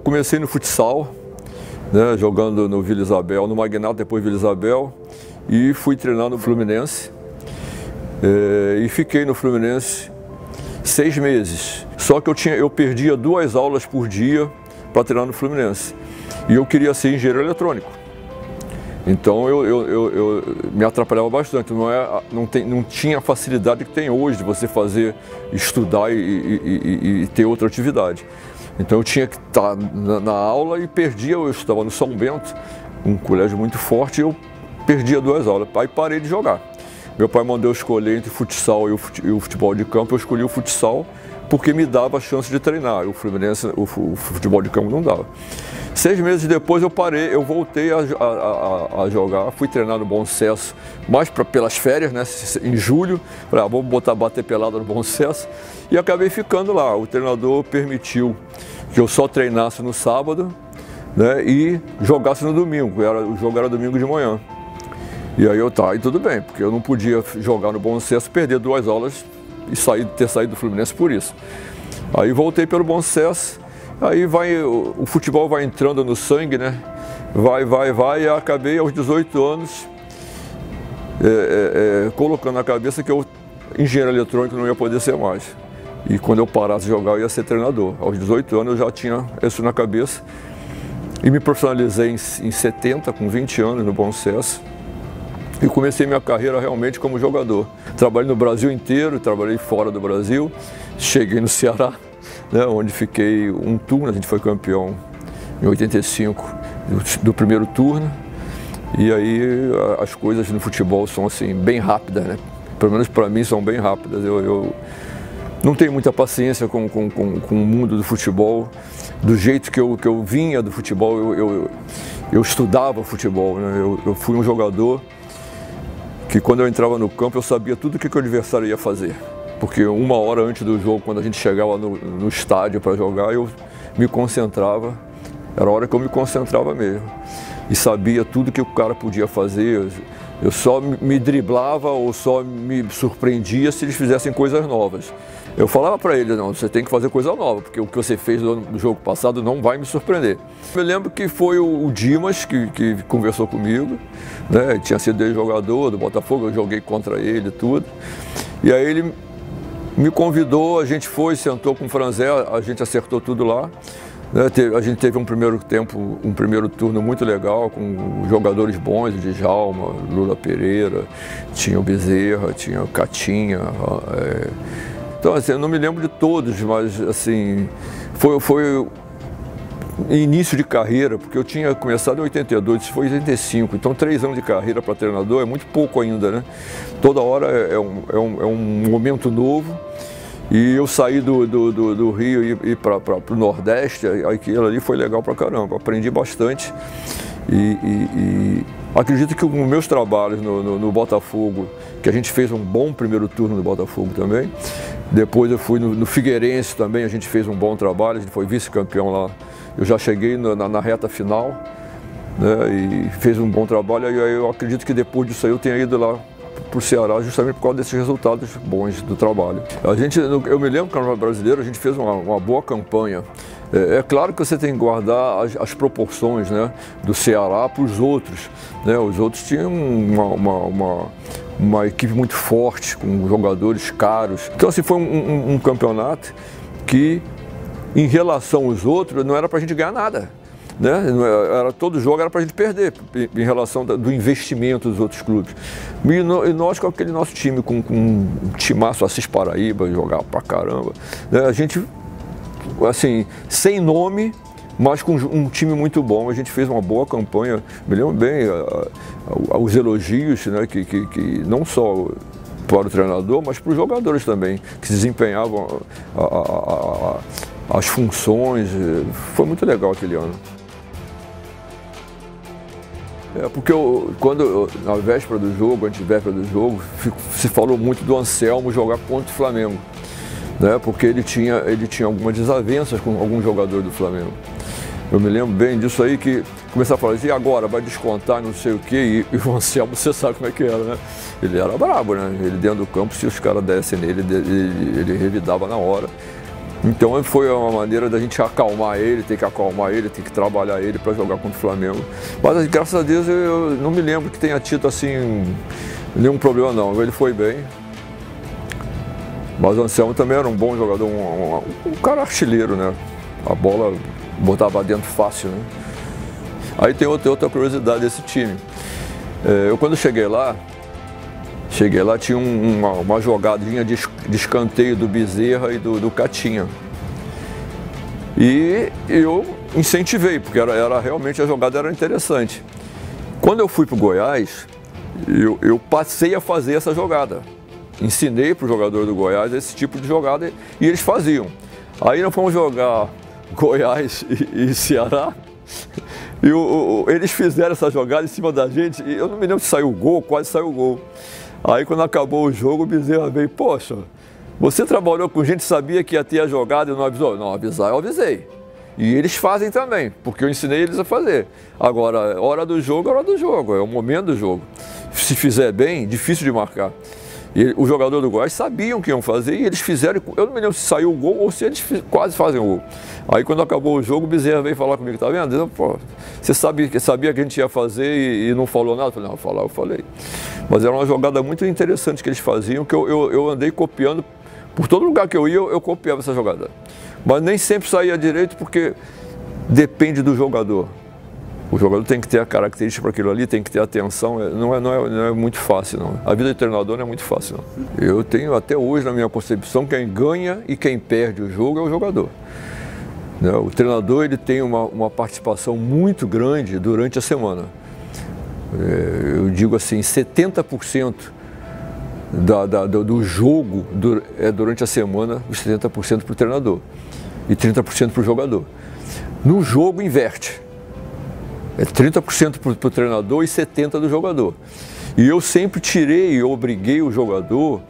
Comecei no futsal, né, jogando no Vila Isabel, no Magnata, depois Vila Isabel, e fui treinar no Fluminense. E fiquei no Fluminense 6 meses. Só que eu perdia 2 aulas por dia para treinar no Fluminense. E eu queria ser engenheiro eletrônico. Então eu me atrapalhava bastante. Não tinha a facilidade que tem hoje de você estudar e ter outra atividade. Então eu tinha que estar na aula e perdia. Eu estudava no São Bento, um colégio muito forte, e eu perdia 2 aulas. Aí parei de jogar. Meu pai mandou eu escolher entre futsal e o futebol de campo. Eu escolhi o futsal porque me dava a chance de treinar. O Fluminense, o futebol de campo não dava. 6 meses depois eu parei, eu voltei a jogar, fui treinar no Bom Sucesso, mais pelas férias, né, em julho. Falei, vamos bater pelada no Bom Sucesso, e acabei ficando lá. O treinador permitiu que eu só treinasse no sábado, né, e jogasse no domingo. O jogo era domingo de manhã. E aí aí tudo bem, porque eu não podia jogar no Bom Sucesso, perder 2 aulas e ter saído do Fluminense por isso. Aí voltei pelo Bom Sucesso. Aí o futebol vai entrando no sangue, né? Vai, e acabei aos 18 anos colocando na cabeça que engenheiro eletrônico não ia poder ser mais. E quando eu parasse de jogar, eu ia ser treinador. Aos 18 anos eu já tinha isso na cabeça. E me profissionalizei em 70, com 20 anos, no Bom Sucesso. E comecei minha carreira realmente como jogador. Trabalhei no Brasil inteiro, trabalhei fora do Brasil. Cheguei no Ceará, né, onde fiquei um turno. A gente foi campeão em 85 do primeiro turno. E aí as coisas no futebol são assim bem rápidas, né? Pelo menos para mim são bem rápidas. Eu não tenho muita paciência com o mundo do futebol. Do jeito que eu vinha do futebol, eu estudava futebol, né? Eu fui um jogador que quando eu entrava no campo eu sabia tudo o que o adversário ia fazer. Porque 1 hora antes do jogo, quando a gente chegava no estádio para jogar, eu me concentrava. Era a hora que eu me concentrava mesmo. E sabia tudo que o cara podia fazer. Eu só me driblava ou só me surpreendia se eles fizessem coisas novas. Eu falava para eles, não, você tem que fazer coisa nova, porque o que você fez no jogo passado não vai me surpreender. Eu lembro que foi o Dimas que conversou comigo, né? Tinha sido jogador do Botafogo, eu joguei contra ele e tudo. E aí ele me convidou, a gente foi, sentou com o Franzé, a gente acertou tudo lá. Né? A gente teve um primeiro turno muito legal, com jogadores bons, o Djalma, Lula Pereira, tinha o Bezerra, tinha o Catinha. Então, assim, eu não me lembro de todos, mas assim, foi início de carreira, porque eu tinha começado em 82, isso foi em 85, então 3 anos de carreira para treinador é muito pouco ainda, né? Toda hora é um momento novo. E eu saí do Rio e ir para o Nordeste, aquilo ali foi legal pra caramba, aprendi bastante. E acredito que os meus trabalhos no Botafogo, que a gente fez um bom primeiro turno no Botafogo também. Depois eu fui no Figueirense também, a gente fez um bom trabalho, a gente foi vice-campeão lá. Eu já cheguei na reta final, né, e fez um bom trabalho, e aí eu acredito que depois disso aí eu tenha ido lá para o Ceará justamente por causa desses resultados bons do trabalho. Eu me lembro que no Brasileiro a gente fez uma boa campanha. É claro que você tem que guardar as proporções, né, do Ceará para os outros. Né? Os outros tinham uma equipe muito forte, com jogadores caros. Então assim, foi um campeonato que, em relação aos outros, não era para a gente ganhar nada. Né? Todo jogo era para a gente perder, em relação do investimento dos outros clubes. E nós, com aquele nosso time, com um timaço Assis Paraíba, jogava pra caramba, né? A gente, assim, sem nome, mas com um time muito bom, a gente fez uma boa campanha. Me lembro bem os elogios, né, que não só para o treinador, mas para os jogadores também, que desempenhavam as funções. Foi muito legal aquele ano. Porque na véspera do jogo, antevéspera do jogo, se falou muito do Anselmo jogar contra o Flamengo, né? Porque ele tinha algumas desavenças com algum jogador do Flamengo. Eu me lembro bem disso aí, que começava a falar assim, e agora vai descontar não sei o quê, e o Anselmo, você sabe como é que era, né? Ele era brabo, né? Ele dentro do campo, se os caras dessem nele, ele revidava na hora. Então foi uma maneira da gente acalmar ele, tem que trabalhar ele para jogar contra o Flamengo. Mas graças a Deus eu não me lembro que tenha tido assim nenhum problema não, ele foi bem. Mas o Anselmo também era um bom jogador, um cara artilheiro, né? A bola botava dentro fácil, né? Aí tem outra curiosidade desse time. Eu quando cheguei lá tinha uma jogadinha de escanteio do Bezerra e do Catinha. E eu incentivei, porque realmente a jogada era interessante. Quando eu fui para o Goiás, eu passei a fazer essa jogada. Ensinei para o jogador do Goiás esse tipo de jogada e eles faziam. Aí nós fomos jogar Goiás e Ceará. E eles fizeram essa jogada em cima da gente, e eu não me lembro se saiu o gol, quase saiu o gol. Aí quando acabou o jogo, o Bezerra veio, poxa, você trabalhou com gente, sabia que ia ter a jogada e não avisou? Não, avisar eu avisei. E eles fazem também, porque eu ensinei eles a fazer. Agora, hora do jogo é hora do jogo, é o momento do jogo. Se fizer bem, difícil de marcar. E o jogador do Goiás sabiam o que iam fazer e eles fizeram, eu não me lembro se saiu o gol ou se eles quase fazem o gol. Aí quando acabou o jogo, o Bezerra veio falar comigo, tá vendo? Pô, você sabia que a gente ia fazer e não falou nada? Eu falei, não, eu falei. Mas era uma jogada muito interessante que eles faziam, que eu andei copiando, por todo lugar que eu ia, eu copiava essa jogada. Mas nem sempre saía direito porque depende do jogador. O jogador tem que ter a característica para aquilo ali, tem que ter atenção, não é muito fácil não. A vida de treinador não é muito fácil não. Eu tenho até hoje na minha concepção, quem ganha e quem perde o jogo é o jogador. O treinador ele tem uma participação muito grande durante a semana. Eu digo assim, 70% do jogo é durante a semana, os 70% para o treinador e 30% para o jogador. No jogo inverte. É 30% para o treinador e 70% do jogador. E eu sempre tirei e obriguei o jogador,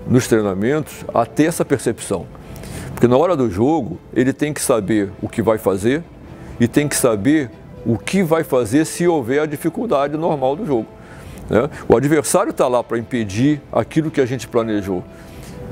nos treinamentos, a ter essa percepção. Porque na hora do jogo, ele tem que saber o que vai fazer e tem que saber o que vai fazer se houver a dificuldade normal do jogo. O adversário está lá para impedir aquilo que a gente planejou.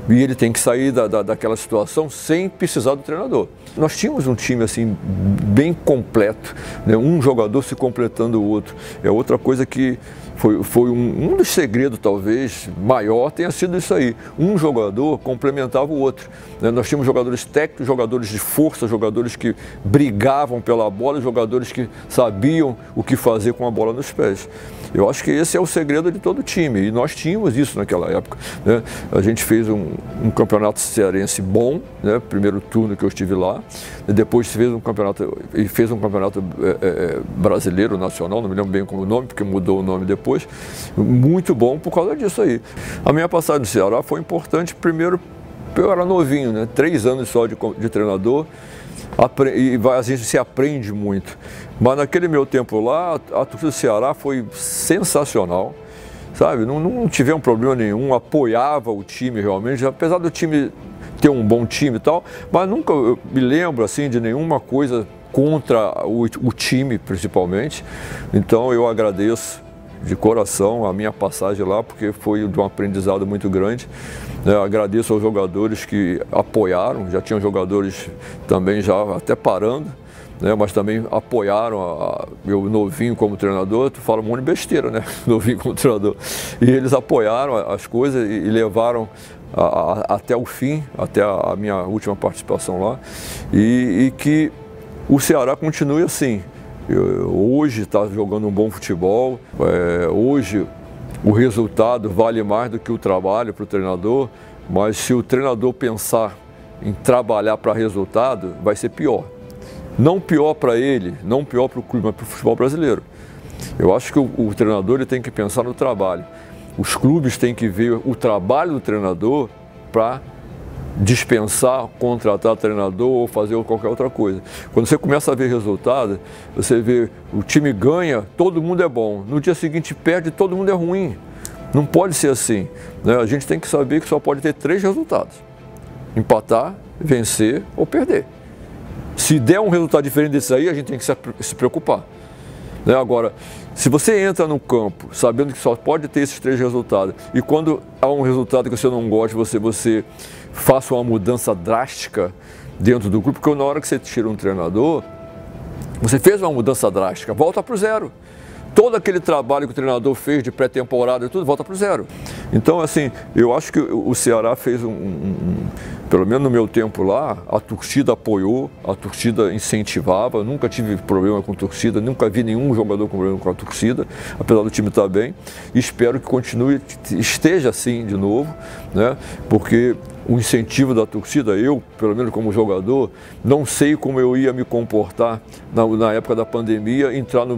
E ele tem que sair daquela situação sem precisar do treinador. Nós tínhamos um time assim bem completo, um jogador se completando o outro. É outra coisa que foi um dos segredos talvez maior tenha sido isso aí. Um jogador complementava o outro. Nós tínhamos jogadores técnicos, jogadores de força, jogadores que brigavam pela bola, jogadores que sabiam o que fazer com a bola nos pés. Eu acho que esse é o segredo de todo time e nós tínhamos isso naquela época. A gente fez um campeonato cearense bom, primeiro turno que eu estive lá, depois fez um campeonato brasileiro, nacional, não me lembro bem como o nome, porque mudou o nome depois, muito bom por causa disso aí. A minha passagem no Ceará foi importante, primeiro, eu era novinho, 3 anos só de treinador, e a gente se aprende muito. Mas naquele meu tempo lá, a torcida do Ceará foi sensacional, sabe? Não tivemos problema nenhum, apoiava o time realmente, apesar do time ter um bom time e tal, mas nunca eu me lembro assim de nenhuma coisa contra o time, principalmente. Então eu agradeço de coração a minha passagem lá, porque foi de um aprendizado muito grande. Agradeço aos jogadores que apoiaram, já tinham jogadores também já até parando, mas também apoiaram eu novinho como treinador. Tu fala um monte de besteira, novinho como treinador. E eles apoiaram as coisas e levaram até o fim, até a minha última participação lá, e que o Ceará continue assim. Hoje está jogando um bom futebol, hoje o resultado vale mais do que o trabalho para o treinador, mas se o treinador pensar em trabalhar para resultado, vai ser pior. Não pior para ele, não pior para o clube, mas para o futebol brasileiro. Eu acho que o treinador ele tem que pensar no trabalho. Os clubes têm que ver o trabalho do treinador para dispensar, contratar treinador ou fazer qualquer outra coisa. Quando você começa a ver resultado, você vê o time ganha, todo mundo é bom. No dia seguinte perde, todo mundo é ruim. Não pode ser assim. A gente tem que saber que só pode ter 3 resultados. Empatar, vencer ou perder. Se der um resultado diferente desse aí, a gente tem que se preocupar. Agora, se você entra no campo sabendo que só pode ter esses 3 resultados e quando há um resultado que você não gosta, você faça uma mudança drástica, dentro do grupo, porque na hora que você tira um treinador, você fez uma mudança drástica, volta para o zero. Todo aquele trabalho que o treinador fez de pré-temporada e tudo, volta para o zero. Então, assim, eu acho que o Ceará fez pelo menos no meu tempo lá, a torcida apoiou, a torcida incentivava, nunca tive problema com torcida, nunca vi nenhum jogador com problema com a torcida, apesar do time estar bem, e espero que continue, esteja assim de novo, né? Porque o incentivo da torcida, eu, pelo menos como jogador, não sei como eu ia me comportar na época da pandemia, entrar no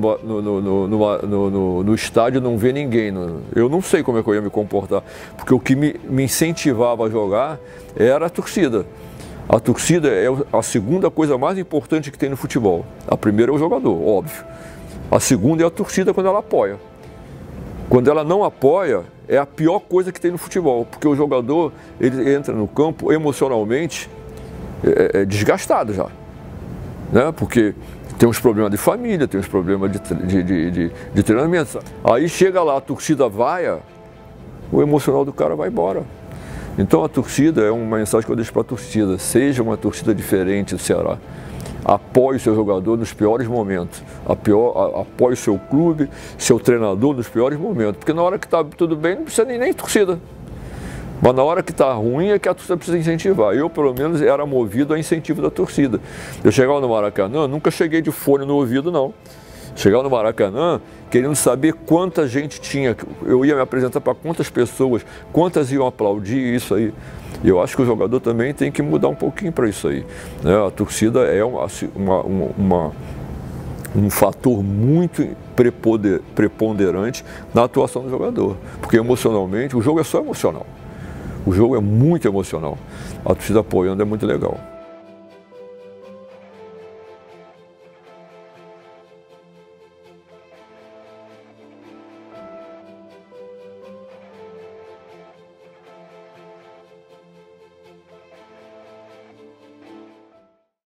estádio e não ver ninguém. Eu não sei como é que eu ia me comportar, porque o que me incentivava a jogar era a torcida. A torcida é a segunda coisa mais importante que tem no futebol. A primeira é o jogador, óbvio. A segunda é a torcida quando ela apoia. Quando ela não apoia, é a pior coisa que tem no futebol, porque o jogador ele entra no campo emocionalmente desgastado já, né? Porque tem uns problemas de família, tem uns problemas de treinamento. Aí chega lá, a torcida vaia, o emocional do cara vai embora. Então a torcida é uma mensagem que eu deixo para a torcida, seja uma torcida diferente do Ceará. Apoie o seu jogador nos piores momentos, apoie o seu clube, seu treinador nos piores momentos, porque na hora que está tudo bem não precisa nem torcida, mas na hora que está ruim é que a torcida precisa incentivar. Eu, pelo menos, era movido a incentivo da torcida. Eu chegava no Maracanã, nunca cheguei de fone no ouvido, não. Chegava no Maracanã querendo saber quanta gente tinha, eu ia me apresentar para quantas pessoas, quantas iam aplaudir isso aí. Eu acho que o jogador também tem que mudar um pouquinho para isso aí, né? A torcida é um fator muito preponderante na atuação do jogador, porque emocionalmente, o jogo é só emocional, o jogo é muito emocional, a torcida apoiando é muito legal.